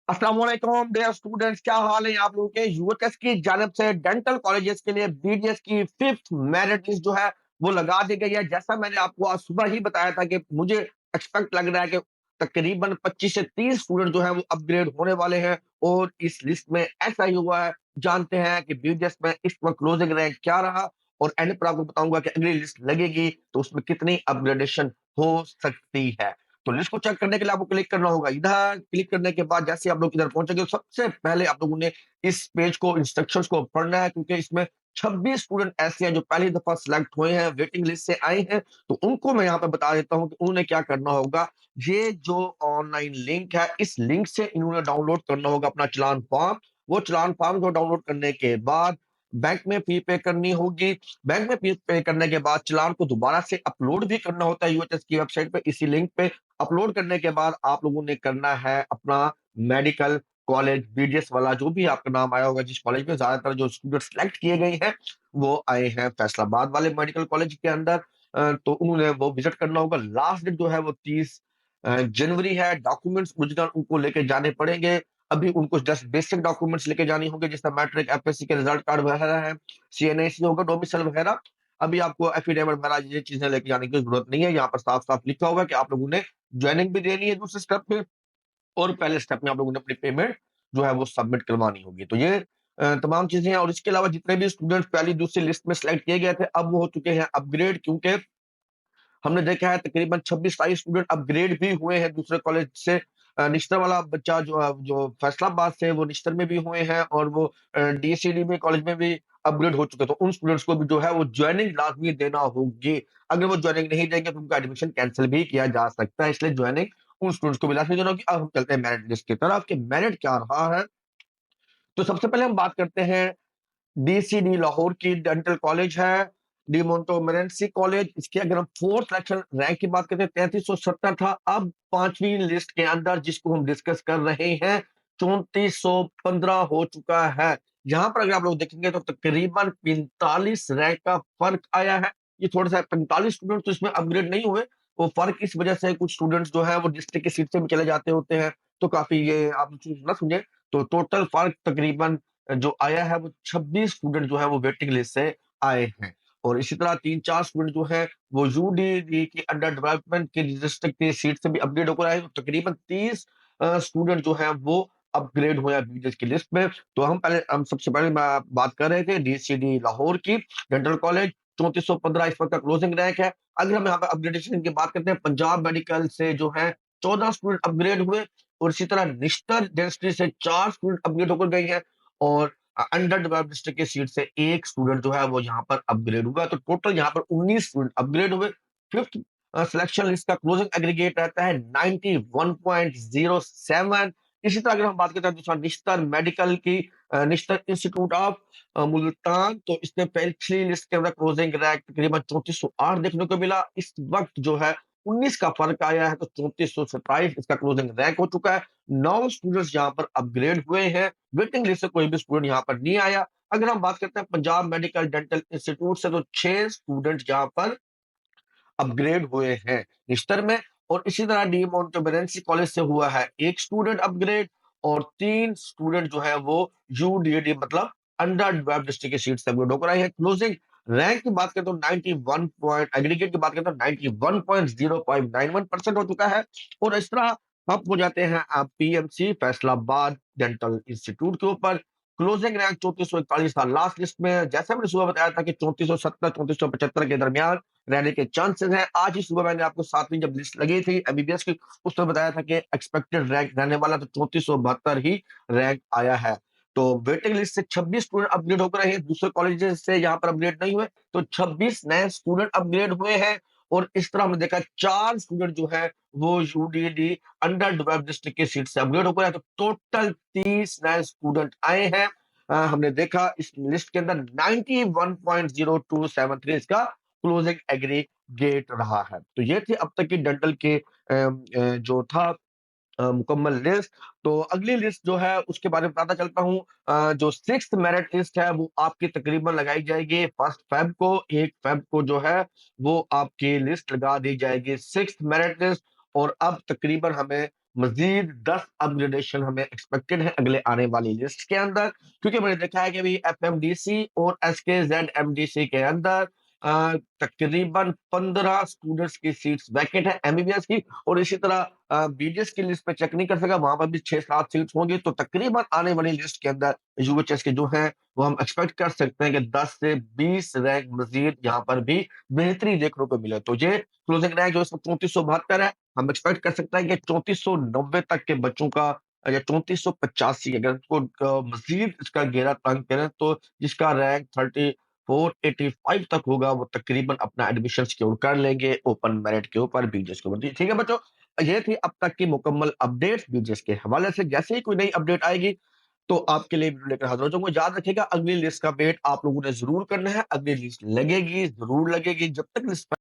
अस्सलाम वालेकुम dear students, क्या हाल है आप लोगों के। यूएचएस की जानिब से डेंटल कॉलेजेस के लिए बीडीएस की फिफ्थ मेरिट लिस्ट जो है वो लगा दी गई है। जैसा मैंने आपको आज सुबह ही बताया था कि मुझे एक्सपेक्ट लग रहा है कि तकरीबन 25 से 30 स्टूडेंट जो है वो अपग्रेड होने वाले हैं और इस लिस्ट में ऐसा ही हुआ है। जानते हैं कि बीडीएस में इस वक्त क्लोजिंग रैंक क्या रहा और एंड पर आपको बताऊंगा कि अगली लिस्ट लगेगी तो उसमें कितनी अपग्रेडेशन हो सकती है। तो लिस्ट को चेक करने के लिए आपको क्लिक करना होगा। इधर क्लिक करने के बाद जैसे आप लोग इधर पहुंचेंगे तो सबसे पहले आप लोगों ने इस पेज को इंस्ट्रक्शंस को पढ़ना है, क्योंकि इसमें 26 स्टूडेंट ऐसे हैं जो पहली दफा सिलेक्ट हुए हैं, वेटिंग लिस्ट से आए हैं। तो उनको मैं यहाँ पे बता देता हूँ कि उन्हें क्या करना होगा। ये जो ऑनलाइन लिंक है, इस लिंक से इन्होंने डाउनलोड करना होगा अपना चालान फॉर्म। वो चालान फॉर्म को डाउनलोड करने के बाद बैंक में फी पे करनी होगी। बैंक में फी पे करने के बाद चालान को दोबारा से अपलोड भी करना होता है यूएचएस की वेबसाइट पे। इसी लिंक पे अपलोड करने के बाद आप लोगों ने करना है अपना मेडिकल कॉलेज बीडीएस वाला जो भी आपका नाम आया होगा, जिस कॉलेज में ज्यादातर जो स्टूडेंट सेलेक्ट किए गए हैं वो आए हैं फैसलाबाद वाले मेडिकल कॉलेज के अंदर। तो उन्होंने वो विजिट करना होगा। लास्ट डेट जो है वो 30 जनवरी है। डॉक्यूमेंट्स ओरिजिनल उनको लेके जाने पड़ेंगे। अभी उनको जस्ट बेसिक डॉक्यूमेंट्स लेके जानी होंगे, जैसे मैट्रिक एफएससी के रिजल्ट कार्ड वगैरह है, सीएनआईसी होगा, डोमिसाइल वगैरह। अभी आपको एफिडेविट वगैरह ये चीजें लेके जाने की जरूरत नहीं है। यहाँ पर साफ साफ लिखा होगा कि आप लोगों ने ज्वाइनिंग भी देनी है दूसरे स्टेप पे, और पहले स्टेप में आप लोगों ने अपनी पेमेंट जो है वो सबमिट करवानी होगी। तो ये तमाम चीजें हैं। और इसके अलावा जितने भी स्टूडेंट पहली दूसरी लिस्ट में सिलेक्ट किए गए थे अब वो हो चुके हैं अपग्रेड, क्योंकि हमने देखा है तकरीबन 26-27 स्टूडेंट अपग्रेड भी हुए हैं दूसरे कॉलेज से। निश्तर वाला बच्चा जो फैसलाबाद से, वो निश्तर में भी हुए हैं और वो डीसीडी में कॉलेज में भी अपग्रेड हो चुके हैं। तो उन स्टूडेंट्स को भी जो है वो ज्वाइनिंग लाजमी देना होगी। अगर वो ज्वाइनिंग नहीं देंगे तो उनका एडमिशन कैंसिल भी किया जा सकता है, इसलिए ज्वाइनिंग उन स्टूडेंट्स को भी लाजमी देना होगी। अब हम चलते हैं मेरिट लिस्ट की तरफ कि मेरिट क्या रहा है। तो सबसे पहले हम बात करते हैं डीसीडी लाहौर की डेंटल कॉलेज है, डी मोंटोमरेंसी कॉलेज। इसके अगर हम फोर्थ सिलेक्शन रैंक की बात करते हैं 3370 था। अब पांचवी लिस्ट के अंदर जिसको हम डिस्कस कर रहे हैं 3415 हो चुका है। यहाँ पर अगर आप लोग देखेंगे तो तकरीबन 45 रैंक का फर्क आया है। ये थोड़ा सा 45 स्टूडेंट तो इसमें अपग्रेड नहीं हुए। वो फर्क इस वजह से कुछ स्टूडेंट्स जो है वो डिस्ट्रिक्ट की सीट से भी चले जाते होते हैं, तो काफी ये आप ना समझे। तो टोटल फर्क तकरीबन जो आया है वो 26 स्टूडेंट जो है वो वेटिंग लिस्ट से आए हैं। और इसी तरह 3-4 स्टूडेंट जो है वो यूडीडी की अंडर डेवलपमेंट के डिस्ट्रिक्ट की सीट से भी अपग्रेड होकर आए। तो तकरीबन 30 स्टूडेंट जो है वो अपग्रेड हुए बीडीएस की लिस्ट में। तो हम सबसे पहले बात कर रहे थे डीसीडी लाहौर की डेंटल कॉलेज। 3415 इस वक्त का क्लोजिंग रैंक है। अगर हम यहाँ पे अपग्रेडेशन की बात करते हैं, पंजाब मेडिकल से जो है 14 स्टूडेंट अपग्रेड हुए और इसी तरह निश्तर डेंसिटी से 4 स्टूडेंट अपग्रेड होकर गए हैं। और अंडर डेवलप्ड डिस्ट्रिक्ट की सीट से एक स्टूडेंट जो है वो यहाँ पर अपग्रेड हुआ। तो टोटल यहाँ पर 19 स्टूडेंट अपग्रेड हुए। फिफ्थ सिलेक्शन लिस्ट का क्लोजिंग एग्रीगेट रहता है 91.07। इसी तरह अगर हम बात करते हैं दूसरा निश्तर मेडिकल की, निश्तर इंस्टीट्यूट ऑफ मुल्तान, तो इसने पिछली लिस्ट के अंदर क्लोजिंग रैंक तकरीबन 3408 देखने को मिला। इस वक्त जो है 19 का फर्क आया है, तो 3427 इसका क्लोजिंग रैंक हो चुका है। 9 स्टूडेंट्स यहाँ पर अपग्रेड हुए हैं। वेटिंग लिस्ट से कोई भी स्टूडेंट यहाँ पर नहीं आया। अगर हम बात करते हैं पंजाब मेडिकल डेंटल इंस्टीट्यूट से, तो 6 स्टूडेंट यहाँ पर अपग्रेड हुए हैं निश्तर में। और इसी तरह डी मोंटेमरेंसी कॉलेज से हुआ है एक स्टूडेंट अपग्रेड और 3 स्टूडेंट जो है वो यूडीडी मतलब अंडर डेवलप्ड डिस्ट्रिक्ट की सीट से अपग्रेड होकर आए हैं। क्लोजिंग रैंक की बात करें तो 91 पॉइंट, एग्रीगेट की बात करें तो 91.0591% हो चुका है। और इस तरह अब हो जाते हैं आप पीएमसी फैसलाबाद डेंटल इंस्टीट्यूट के ऊपर। क्लोजिंग रैंक 3441 था लास्ट लिस्ट में। जैसे मैंने सुबह बताया था कि 3470 3475 के दरमियान रहने के चांसेस हैं। आज ही सुबह मैंने आपको सातवीं जब लिस्ट लगी थी एमबीबीएस की, उसमें बताया था कि एक्सपेक्टेड रैंक रहने वाला तो 3472 ही रैंक आया है। तो वेटिंग लिस्ट से 26 स्टूडेंट अपग्रेड होकर रहे हैं, दूसरे कॉलेजेस से यहाँ पर अपग्रेड नहीं हुए। तो 26 नए स्टूडेंट अपग्रेड हुए हैं। और इस तरह हमने देखा 4 स्टूडेंट जो है वो यूडीडी अंडर डेवलप्ड डिस्ट्रिक्ट की सीट से अपग्रेड होकर आए। तो टोटल 30 नए स्टूडेंट आए हैं। हमने देखा इस लिस्ट के अंदर 91.0273 इसका क्लोजिंग एग्रीगेट रहा है। तो ये थी अब तक की डेंटल के जो था मुकम्मल लिस्ट। तो अगली लिस्ट जो है उसके बारे में बताता चलता हूँ। जो सिक्स्थ मेरिट लिस्ट है वो आपकी तकरीबन लगाई जाएगी 1 फेब को। 1 फेब को जो है वो आपकी लिस्ट लगा दी जाएगी सिक्स्थ मेरिट लिस्ट। और अब तकरीबन हमें मज़ीद 10 अपग्रेडेशन हमें एक्सपेक्टेड है अगले आने वाली लिस्ट के अंदर, क्योंकि मैंने देखा है कि अभी एफएमडीसी और एसकेजेड-एमडीसी के अंदर तकरीबन 15 स्टूडेंट्स की सीट्स वैकेंट है एमबीबीएस की, और इसी तरह बीडीएस की लिस्ट पे चेक नहीं कर सका, वहां पर भी 6-7 सीट्स होंगी। तो तकरीबन आने वाली लिस्ट के अंदर यूएचएस के जो है वो हम एक्सपेक्ट कर सकते हैं कि 10 से 20 रैंक मजीद यहाँ पर भी बेहतरी देखने को मिले। तो ये क्लोजिंग रैंक जो 3472 है, हम एक्सपेक्ट कर सकते हैं कि 3490 तक के बच्चों का या 3485 अगर उसको मजीद इसका घेरा तंग करें तो जिसका रैंक 3485 तक होगा वो तकरीबन अपना एडमिशन सिक्योर कर लेंगे ओपन मेरिट के ऊपर बीजेएस के ऊपर। ठीक है बच्चों, ये थी अब तक की मुकम्मल अपडेट्स बीजेएस के हवाले से। जैसे ही कोई नई अपडेट आएगी तो आपके लिए वीडियो लेकर हाजिर हो जाऊंगा। याद रखिएगा अगली लिस्ट का वेट आप लोगों ने जरूर करना है, अगली लिस्ट लगेगी, जरूर लगेगी। जब तक लिस्ट